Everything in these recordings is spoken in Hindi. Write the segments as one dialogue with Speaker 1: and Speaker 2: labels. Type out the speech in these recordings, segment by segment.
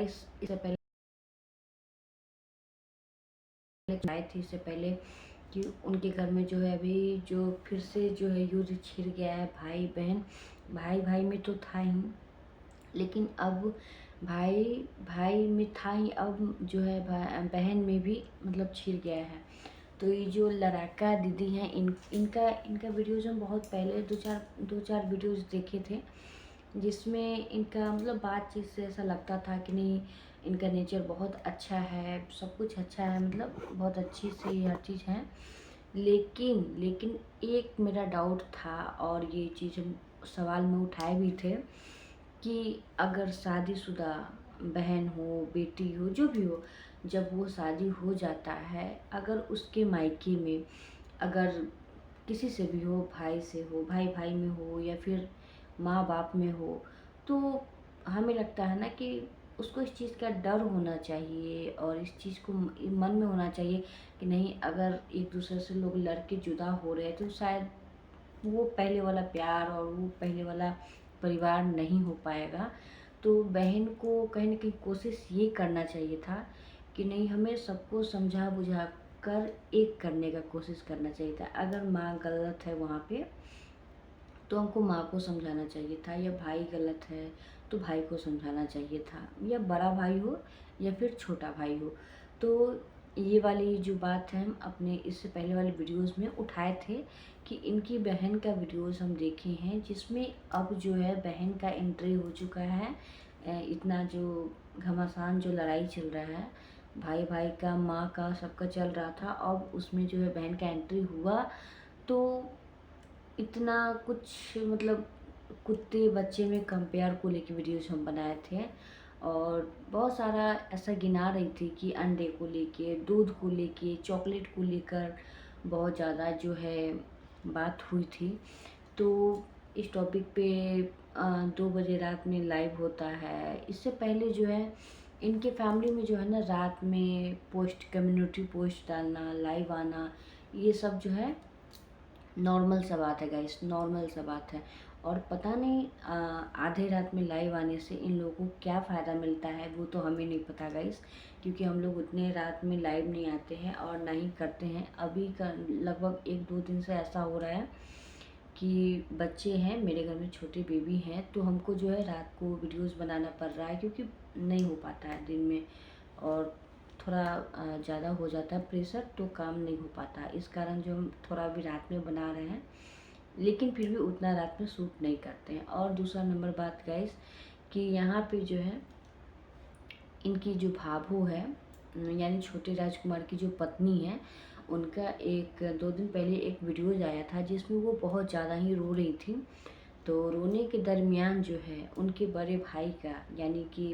Speaker 1: इससे पहले आए थे, इससे पहले कि उनके घर में जो है अभी जो फिर से जो है युद्ध छिड़ गया है। भाई बहन, भाई भाई में तो था ही, लेकिन अब भाई भाई में था ही, अब जो है बहन में भी मतलब छिड़ गया है। तो ये जो लड़ाका दीदी हैं, इनका इनका वीडियोज हम बहुत पहले दो चार वीडियोज देखे थे, जिसमें इनका मतलब बातचीत से ऐसा लगता था कि नहीं, इनका नेचर बहुत अच्छा है, सब कुछ अच्छा है, मतलब बहुत अच्छी सी हर चीज़ है। लेकिन लेकिन एक मेरा डाउट था, और ये चीज़ हम सवाल में उठाए भी थे कि अगर शादीशुदा बहन हो, बेटी हो, जो भी हो, जब वो शादी हो जाता है, अगर उसके मायके में अगर किसी से भी हो, भाई से हो, भाई भाई में हो, या फिर माँ बाप में हो, तो हमें लगता है ना कि उसको इस चीज़ का डर होना चाहिए, और इस चीज़ को मन में होना चाहिए कि नहीं, अगर एक दूसरे से लोग लड़के जुदा हो रहे हैं तो शायद वो पहले वाला प्यार और वो पहले वाला परिवार नहीं हो पाएगा। तो बहन को कहीं न कहीं कोशिश ये करना चाहिए था कि नहीं, हमें सबको समझा बुझा कर एक करने का कोशिश करना चाहिए था। अगर माँ गलत है वहाँ पे, तो हमको माँ को समझाना चाहिए था, या भाई गलत है तो भाई को समझाना चाहिए था, या बड़ा भाई हो या फिर छोटा भाई हो। तो ये वाली जो बात है हम अपने इससे पहले वाले वीडियोस में उठाए थे कि इनकी बहन का वीडियोस हम देखे हैं, जिसमें अब जो है बहन का एंट्री हो चुका है। इतना जो घमासान जो लड़ाई चल रहा है, भाई भाई का, माँ का, सबका चल रहा था, अब उसमें जो है बहन का एंट्री हुआ। तो इतना कुछ मतलब कुत्ते बच्चे में कंपेयर को लेके वीडियोस हम बनाए थे, और बहुत सारा ऐसा गिना रही थी कि अंडे को लेके, दूध को लेके, चॉकलेट को लेकर बहुत ज़्यादा जो है बात हुई थी। तो इस टॉपिक पे 2 बजे रात में लाइव होता है। इससे पहले जो है इनके फैमिली में जो है ना, रात में पोस्ट, कम्युनिटी पोस्ट डालना, लाइव आना, ये सब जो है नॉर्मल सा बात है गाइस, नॉर्मल सा बात है। और पता नहीं आधे रात में लाइव आने से इन लोगों को क्या फ़ायदा मिलता है, वो तो हमें नहीं पता गाइस, क्योंकि हम लोग उतने रात में लाइव नहीं आते हैं और ना ही करते हैं। अभी का लगभग 1-2 दिन से ऐसा हो रहा है कि बच्चे हैं मेरे घर में, छोटे बेबी हैं, तो हमको जो है रात को वीडियोस बनाना पड़ रहा है, क्योंकि नहीं हो पाता है दिन में, और थोड़ा ज़्यादा हो जाता है प्रेशर, तो काम नहीं हो पाता। इस कारण जो हम थोड़ा अभी रात में बना रहे हैं, लेकिन फिर भी उतना रात में शूट नहीं करते हैं। और दूसरा नंबर बात गाइस, कि यहाँ पे जो है इनकी जो भाभू है, यानी छोटे राजकुमार की जो पत्नी है, उनका 1-2 दिन पहले एक वीडियोज आया था, जिसमें वो बहुत ज़्यादा ही रो रही थी। तो रोने के दरमियान जो है उनके बड़े भाई का, यानी कि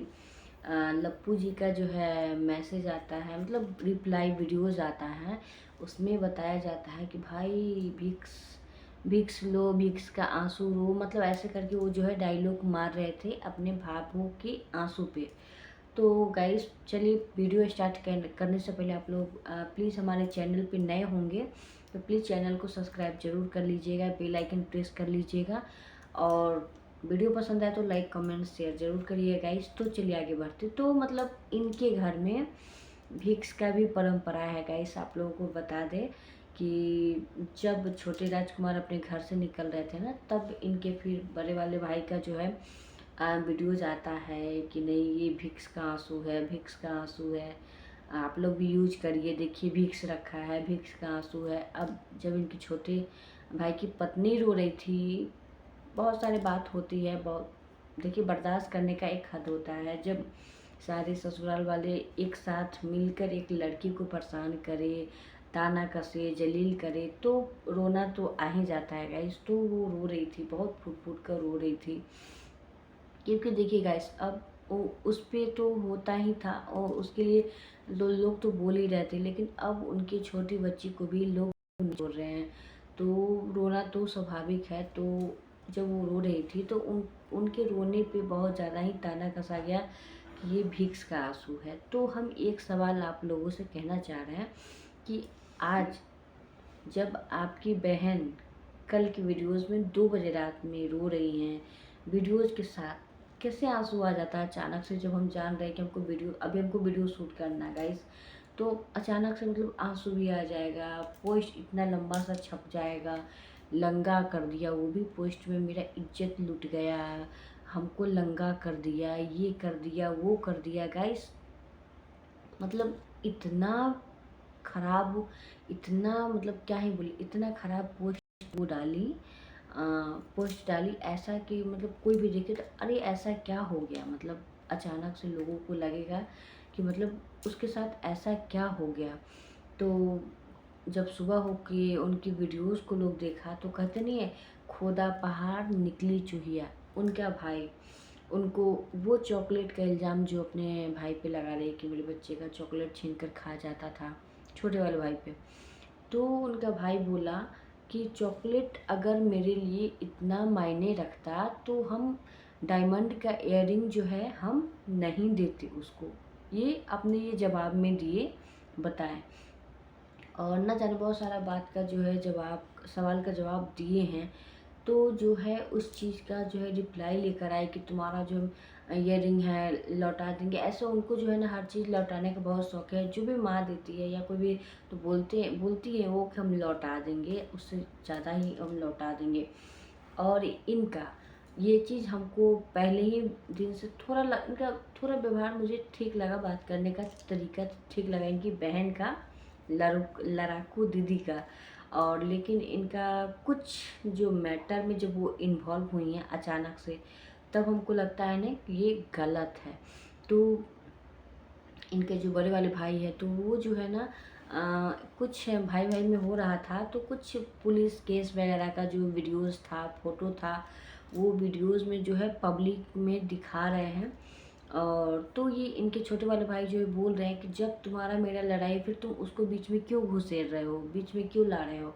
Speaker 1: लप्पू जी का जो है मैसेज आता है, मतलब रिप्लाई वीडियोज़ आता है। उसमें बताया जाता है कि भाई भिक्स भिक्स लो, भिक्स का आंसू रो, मतलब ऐसे करके वो जो है डायलॉग मार रहे थे अपने भाभू के आंसू पे। तो गाइस चलिए, वीडियो स्टार्ट करने से पहले आप लोग प्लीज़ हमारे चैनल पे नए होंगे तो प्लीज़ चैनल को सब्सक्राइब जरूर कर लीजिएगा, बेल आइकन प्रेस कर लीजिएगा, और वीडियो पसंद आए तो लाइक कमेंट शेयर जरूर करिए गाइस। तो चलिए आगे बढ़ते। तो मतलब इनके घर में भिक्स का भी परंपरा है गाइस, आप लोगों को बता दें कि जब छोटे राजकुमार अपने घर से निकल रहे थे ना, तब इनके फिर बड़े वाले भाई का जो है वीडियोज आता है कि नहीं, ये भिक्स का आंसू है, भिक्स का आंसू है, आप लोग भी यूज करिए, देखिए भिक्स रखा है, भिक्स का आंसू है। अब जब इनकी छोटे भाई की पत्नी रो रही थी, बहुत सारी बात होती है, बहुत देखिए, बर्दाश्त करने का एक हद होता है। जब सारे ससुराल वाले एक साथ मिलकर एक लड़की को परेशान करे, ताना कसे, जलील करे, तो रोना तो आ ही जाता है गाइस। तो वो रो रही थी, बहुत फूट फूट कर रो रही थी, क्योंकि देखिए गाइस, अब उस पे तो होता ही था, और उसके लिए लोग तो बोल ही रहे थे, लेकिन अब उनकी छोटी बच्ची को भी लोग बोल रहे हैं, तो रोना तो स्वाभाविक है। तो जब वो रो रही थी, तो उनके रोने पे बहुत ज़्यादा ही ताना कसा गया कि ये भिक्स का आंसू है। तो हम एक सवाल आप लोगों से कहना चाह रहे हैं कि आज जब आपकी बहन कल की वीडियोस में 2 बजे रात में रो रही हैं वीडियोस के साथ, कैसे आंसू आ जाता है अचानक से, जब हम जान रहे हैं कि हमको वीडियो शूट करना है गाइस, तो अचानक से मतलब आंसू भी आ जाएगा। पोस्ट इतना लंबा सा छप जाएगा, लंगा कर दिया, वो भी पोस्ट में मेरा इज्जत लुट गया, हमको लंगा कर दिया, ये कर दिया, वो कर दिया गाइस। मतलब इतना खराब, इतना मतलब क्या ही बोले, इतना खराब पोस्ट वो डाली, पोस्ट डाली ऐसा कि मतलब कोई भी देखे तो अरे ऐसा क्या हो गया, मतलब अचानक से लोगों को लगेगा कि मतलब उसके साथ ऐसा क्या हो गया। तो जब सुबह हो के उनकी वीडियोस को लोग देखा तो कहते नहीं है, खोदा पहाड़ निकली चूहिया। उनका भाई, उनको वो चॉकलेट का इल्ज़ाम जो अपने भाई पे लगा रहे कि मेरे बच्चे का चॉकलेट छीन कर खा जाता था, छोटे वाले भाई पे। तो उनका भाई बोला कि चॉकलेट अगर मेरे लिए इतना मायने रखता तो हम डायमंड का इयररिंग जो है हम नहीं देते उसको। ये अपने ये जवाब में दिए, बताएं। और ना जाने बहुत सारा बात का जो है जवाब, सवाल का जवाब दिए हैं। तो जो है उस चीज़ का जो है रिप्लाई लेकर आए कि तुम्हारा जो इयररिंग है लौटा देंगे। ऐसे उनको जो है ना हर चीज़ लौटाने का बहुत शौक है, जो भी माँ देती है या कोई भी तो बोलती है वो कि हम लौटा देंगे, उससे ज़्यादा ही हम लौटा देंगे। और इनका ये चीज़ हमको पहले ही दिन से इनका थोड़ा व्यवहार मुझे ठीक लगा, बात करने का तरीका ठीक लगा इनकी बहन का, लड़ाकू दीदी का। और लेकिन इनका कुछ जो मैटर में जब वो इन्वॉल्व हुई हैं अचानक से, तब हमको लगता है ना कि ये गलत है। तो इनके जो बड़े वाले भाई है तो वो जो है ना कुछ भाई भाई में हो रहा था, तो कुछ पुलिस केस वगैरह का जो वीडियोस था, फोटो था, वो वीडियोस में जो है पब्लिक में दिखा रहे हैं। और तो ये इनके छोटे वाले भाई जो है बोल रहे हैं कि जब तुम्हारा मेरा लड़ाई फिर तुम उसको बीच में क्यों घुसेड़ रहे हो, बीच में क्यों ला रहे हो।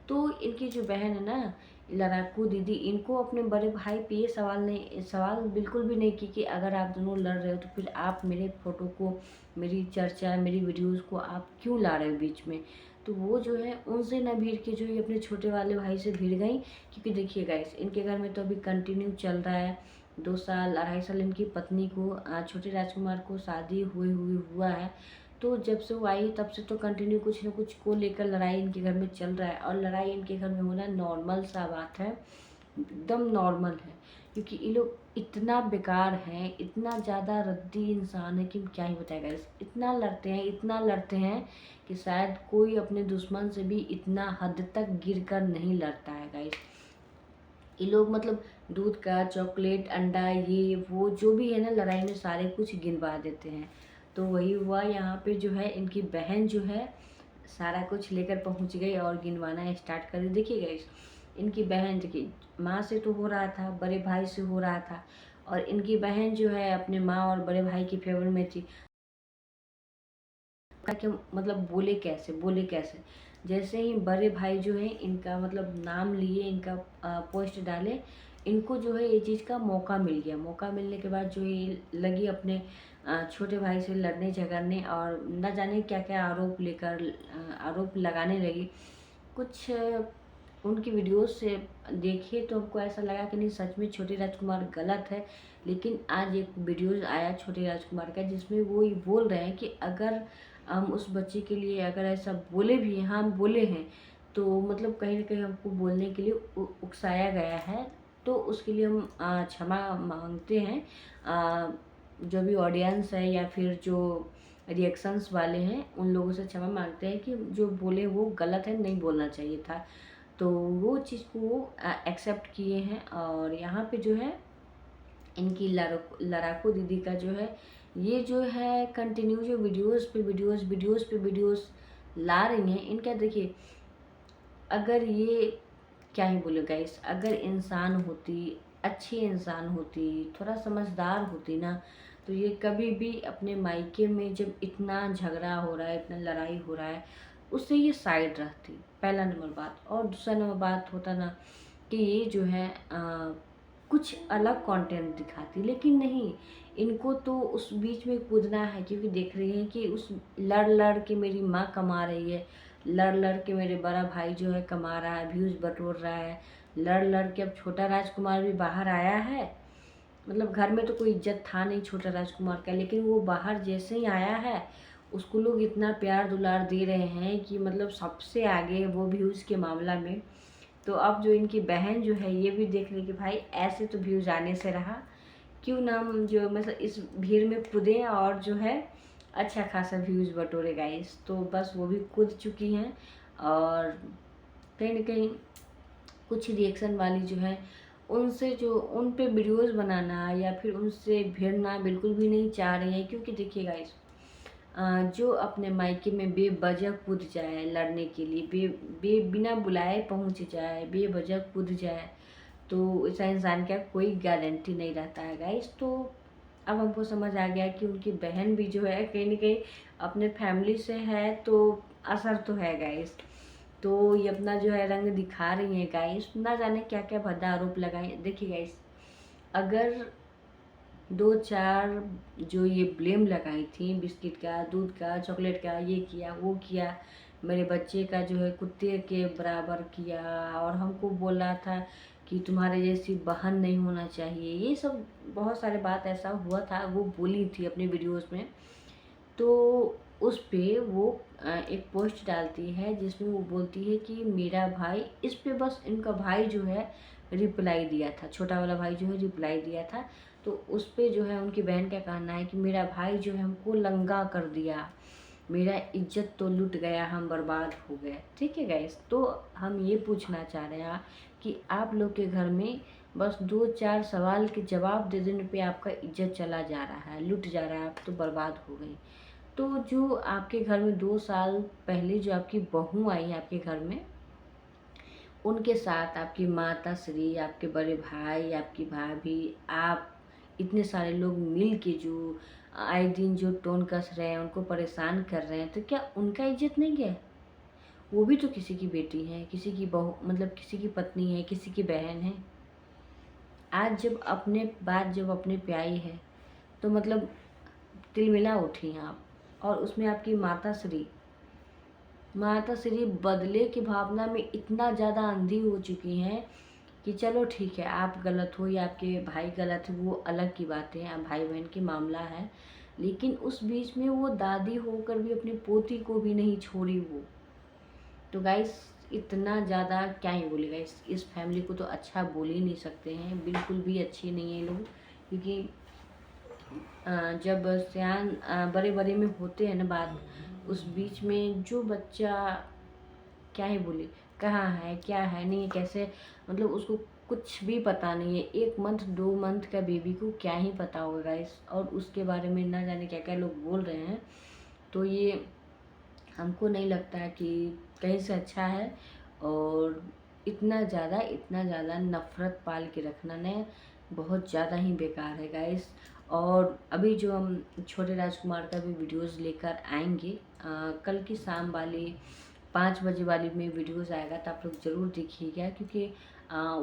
Speaker 1: तो इनकी जो बहन है ना लड़ाकू दीदी, इनको अपने बड़े भाई पे ये सवाल बिल्कुल भी नहीं की कि अगर आप दोनों लड़ रहे हो तो फिर आप मेरे फोटो को, मेरी चर्चा, मेरी वीडियोस को आप क्यों ला रहे हो बीच में। तो वो जो है उनसे ना भिड़ के जो है अपने छोटे वाले भाई से भिड़ गई। क्योंकि देखिए गाइस, इनके घर में तो अभी कंटिन्यू चल रहा है, 2 साल 2.5 साल इनकी पत्नी को, छोटे राजकुमार को शादी हुआ है। तो जब से वो आई है तब से तो कंटिन्यू कुछ न कुछ को लेकर लड़ाई इनके घर में चल रहा है। और लड़ाई इनके घर में होना नॉर्मल सा बात है, एकदम नॉर्मल है। क्योंकि ये लोग इतना बेकार हैं, इतना ज़्यादा रद्दी इंसान है कि क्या ही बताएगा। इतना लड़ते हैं, इतना लड़ते हैं कि शायद कोई अपने दुश्मन से भी इतना हद तक गिर कर नहीं लड़ता है गाइस। ये लोग मतलब दूध का, चॉकलेट, अंडा, ये वो जो भी है ना लड़ाई में सारे कुछ गिनवा देते हैं। तो वही हुआ यहाँ पे, जो है इनकी बहन जो है सारा कुछ लेकर पहुँच गई और गिनवाना स्टार्ट कर दी। देखिए गाइस, इनकी बहन देखिए, माँ से तो हो रहा था, बड़े भाई से हो रहा था, और इनकी बहन जो है अपने माँ और बड़े भाई की फेवर में थी। कि मतलब बोले कैसे। जैसे ही बड़े भाई जो है इनका मतलब नाम लिए, इनका पोस्ट डाले, इनको जो है ये चीज़ का मौका मिल गया। मौका मिलने के बाद जो ये लगी अपने छोटे भाई से लड़ने झगड़ने, और न जाने क्या क्या आरोप लगाने लगी। कुछ उनकी वीडियोस से देखिए तो हमको ऐसा लगा कि नहीं, सच में छोटे राजकुमार गलत है। लेकिन आज एक वीडियोस आया छोटे राजकुमार का, जिसमें वो ये बोल रहे हैं कि अगर हम उस बच्चे के लिए अगर ऐसा बोले भी हैं, हम बोले हैं, तो मतलब कहीं ना कहीं हमको बोलने के लिए उकसाया गया है। तो उसके लिए हम क्षमा मांगते हैं। जो भी ऑडियंस है या फिर जो रिएक्शंस वाले हैं उन लोगों से क्षमा मांगते हैं कि जो बोले वो गलत है, नहीं बोलना चाहिए था। तो वो चीज़ को वो एक्सेप्ट किए हैं। और यहाँ पे जो है इनकी लड़ाकू दीदी का जो है, ये जो है कंटिन्यू जो वीडियोस ला रही हैं इनका। देखिए, अगर ये क्या ही बोले गाइस, अगर इंसान होती, अच्छी इंसान होती, थोड़ा समझदार होती ना, तो ये कभी भी अपने मायके में जब इतना झगड़ा हो रहा है, इतना लड़ाई हो रहा है, उससे ये साइड रहती, पहला नंबर बात। और दूसरा नंबर बात होता ना कि ये जो है कुछ अलग कंटेंट दिखाती। लेकिन नहीं, इनको तो उस बीच में कूदना है, क्योंकि देख रही हैं कि उस लड़ लड़ के मेरी माँ कमा रही है, लड़ लड़ के मेरे बड़ा भाई जो है कमा रहा है, व्यूज़ बटोर रहा है, लड़ लड़ के अब छोटा राजकुमार भी बाहर आया है, मतलब घर में तो कोई इज्जत था नहीं छोटा राजकुमार का, लेकिन वो बाहर जैसे ही आया है उसको लोग इतना प्यार दुलार दे रहे हैं कि मतलब सबसे आगे, वो व्यूज़ के मामला में। तो अब जो इनकी बहन जो है ये भी देख रही कि भाई ऐसे तो व्यूज़ आने से रहा, क्यों ना हम जो मतलब इस भीड़ में कूदें और जो है अच्छा खासा व्यूज़ बटोरे गाइस। तो बस वो भी कूद चुकी हैं और कहीं ना कहीं कुछ रिएक्शन वाली जो है उनसे जो उन पे वीडियोस बनाना या फिर उनसे भिड़ना बिल्कुल भी नहीं चाह रही हैं, क्योंकि देखिए गाइस जो अपने मायके में बेवजह कूद जाए लड़ने के लिए, बिना बुलाए पहुंच जाए, बेवजह कूद जाए, तो ऐसा इंसान का कोई गारंटी नहीं रहता है गाइस। तो अब हमको समझ आ गया कि उनकी बहन भी जो है कहीं ना कहीं अपने फैमिली से है, तो असर तो है गाइस। तो ये अपना जो है रंग दिखा रही हैं गाइस, ना जाने क्या क्या भद्दा आरोप लगाए। देखिए गाइस, अगर 2-4 जो ये ब्लेम लगाई थी बिस्किट का, दूध का, चॉकलेट का, ये किया वो किया, मेरे बच्चे का जो है कुत्ते के बराबर किया, और हमको बोल रहा था कि तुम्हारे जैसी बहन नहीं होना चाहिए, ये सब बहुत सारे बात ऐसा हुआ था, वो बोली थी अपने वीडियोस में। तो उस पे वो एक पोस्ट डालती है जिसमें वो बोलती है कि मेरा भाई, इस पे बस इनका भाई जो है रिप्लाई दिया था, छोटा वाला भाई जो है रिप्लाई दिया था। तो उस पे जो है उनकी बहन का कहना है कि मेरा भाई जो है हमको लंगा कर दिया, मेरा इज्जत तो लुट गया, हम बर्बाद हो गए। ठीक है गाइस, तो हम ये पूछना चाह रहे हैं कि आप लोग के घर में बस 2-4 सवाल के जवाब दे देने पे आपका इज्जत चला जा रहा है, लुट जा रहा है, आप तो बर्बाद हो गई। तो जो आपके घर में 2 साल पहले जो आपकी बहू आई है आपके घर में, उनके साथ आपकी माता श्री, आपके बड़े भाई, आपकी भाभी, आप इतने सारे लोग मिल के जो आए दिन जो टोन कस रहे हैं, उनको परेशान कर रहे हैं, तो क्या उनका इज्जत नहीं गया? वो भी तो किसी की बेटी है, किसी की बहू, मतलब किसी की पत्नी है, किसी की बहन है। आज जब अपने बात जब अपने पे आई है तो मतलब तिलमिला उठी हैं आप, और उसमें आपकी माता श्री बदले की भावना में इतना ज़्यादा अंधी हो चुकी हैं कि चलो ठीक है, आप गलत हो या आपके भाई गलत है, वो अलग की बात है, आप भाई बहन की मामला है, लेकिन उस बीच में वो दादी होकर भी अपनी पोती को भी नहीं छोड़ी वो। तो गाइस, इतना ज़्यादा क्या ही बोले गाइस, इस फैमिली को तो अच्छा बोल ही नहीं सकते हैं, बिल्कुल भी अच्छे नहीं है लोग। क्योंकि जब सियान बड़े बड़े में होते हैं ना बात, उस बीच में जो बच्चा क्या ही बोले, कहाँ है क्या है नहीं है, कैसे, मतलब उसको कुछ भी पता नहीं है। 1 मंथ 2 मंथ का बेबी को क्या ही पता होगा गाइस, और उसके बारे में ना जाने क्या क्या लोग बोल रहे हैं। तो ये हमको नहीं लगता है कि कहीं से अच्छा है। और इतना ज़्यादा नफ़रत पाल के रखना ने बहुत ज़्यादा ही बेकार है गाइस। और अभी जो हम छोटे राजकुमार का भी वीडियोस लेकर आएंगे, कल की शाम वाली 5 बजे वाली में वीडियोस आएगा, तो आप लोग ज़रूर देखिएगा, क्योंकि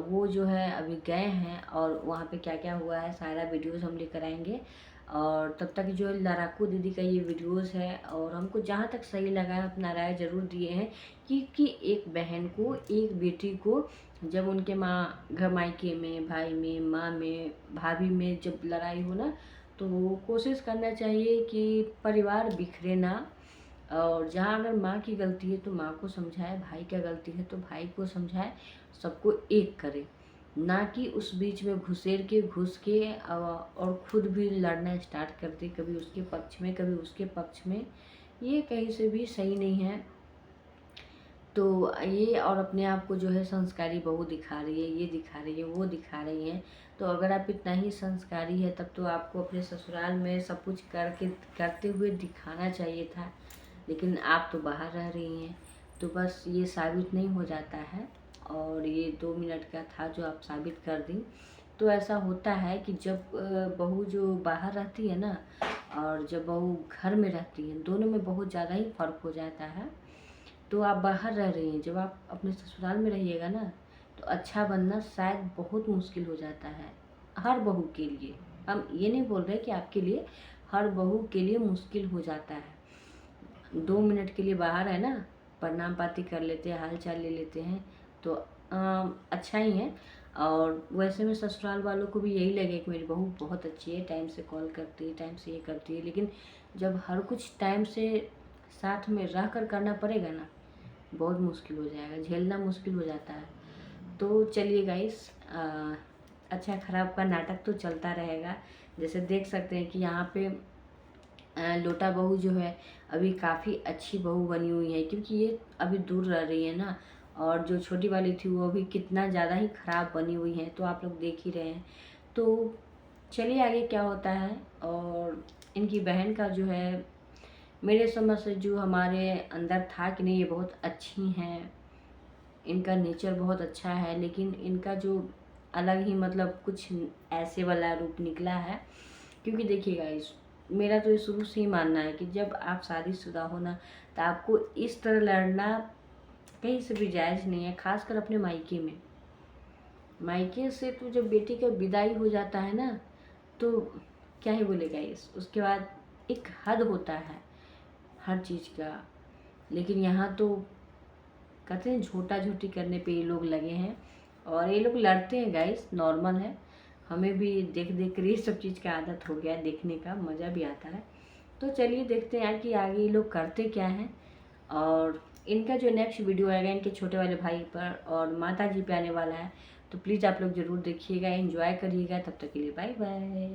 Speaker 1: वो जो है अभी गए हैं और वहाँ पे क्या क्या हुआ है सारा वीडियोस हम लेकर आएंगे। और तब तक जो है लड़ाकू दीदी का ये वीडियोस है, और हमको जहाँ तक सही लगा है अपना राय ज़रूर दिए हैं कि एक बहन को, एक बेटी को जब उनके माँ घर मायके में, भाई में, माँ में, भाभी में जब लड़ाई हो ना, तो कोशिश करना चाहिए कि परिवार बिखरे ना। और जहाँ अगर माँ की गलती है तो माँ को समझाए, भाई का गलती है तो भाई को समझाए, सबको एक करे, ना कि उस बीच में घुस के और खुद भी लड़ना स्टार्ट कर दे, कभी उसके पक्ष में कभी उसके पक्ष में। ये कहीं से भी सही नहीं है। तो ये और अपने आप को जो है संस्कारी बहू दिखा रही है, ये दिखा रही है, वो दिखा रही है। तो अगर आप इतना ही संस्कारी है तब तो आपको अपने ससुराल में सब कुछ करते हुए दिखाना चाहिए था, लेकिन आप तो बाहर रह रही हैं। तो बस ये साबित नहीं हो जाता है, और ये 2 मिनट का था जो आप साबित कर दी। तो ऐसा होता है कि जब बहू जो बाहर रहती है ना, और जब बहू घर में रहती है, दोनों में बहुत ज़्यादा ही फ़र्क हो जाता है। तो आप बाहर रह रही हैं, जब आप अपने ससुराल में रहिएगा ना, तो अच्छा बनना शायद बहुत मुश्किल हो जाता है हर बहू के लिए। हम ये नहीं बोल रहे कि आपके लिए, हर बहू के लिए मुश्किल हो जाता है। 2 मिनट के लिए बाहर है ना, प्रणाम पाती कर लेते हैं, हाल चाल ले लेते हैं, तो अच्छा ही है। और वैसे में ससुराल वालों को भी यही लगे कि मेरी बहू बहुत अच्छी है, टाइम से कॉल करती है, टाइम से ये करती है। लेकिन जब हर कुछ टाइम से साथ में रह कर करना पड़ेगा ना, बहुत मुश्किल हो जाएगा, झेलना मुश्किल हो जाता है। तो चलिए गाइस, अच्छा खराब का नाटक तो चलता रहेगा। जैसे देख सकते हैं कि यहाँ पे लोटा बहू जो है अभी काफ़ी अच्छी बहू बनी हुई है, क्योंकि ये अभी दूर रह रही है ना। और जो छोटी वाली थी वो अभी कितना ज़्यादा ही ख़राब बनी हुई है, तो आप लोग देख ही रहे हैं। तो चलिए आगे क्या होता है। और इनकी बहन का जो है, मेरे समझ से जो हमारे अंदर था कि नहीं ये बहुत अच्छी हैं, इनका नेचर बहुत अच्छा है, लेकिन इनका जो अलग ही मतलब कुछ ऐसे वाला रूप निकला है। क्योंकि देखिए गाइस, मेरा तो ये शुरू से ही मानना है कि जब आप शादीशुदा हो ना, तो आपको इस तरह लड़ना कहीं से भी जायज़ नहीं है, खासकर अपने मायके में। मायके से तो जब बेटी का विदाई हो जाता है ना, तो क्या ही बोले गाइस, उसके बाद एक हद होता है हर चीज़ का। लेकिन यहाँ तो कहते हैं झूठा झूठी करने पे ये लोग लगे हैं, और ये लोग लड़ते हैं गाइस, नॉर्मल है। हमें भी देख देख कर ये सब चीज़ का आदत हो गया है, देखने का मज़ा भी आता है। तो चलिए देखते हैं कि आगे ये लोग करते क्या हैं। और इनका जो नेक्स्ट वीडियो आएगा इनके छोटे वाले भाई पर और माता जी पे आने वाला है, तो प्लीज़ आप लोग ज़रूर देखिएगा, एंजॉय करिएगा। तब तक के लिए बाय बाय।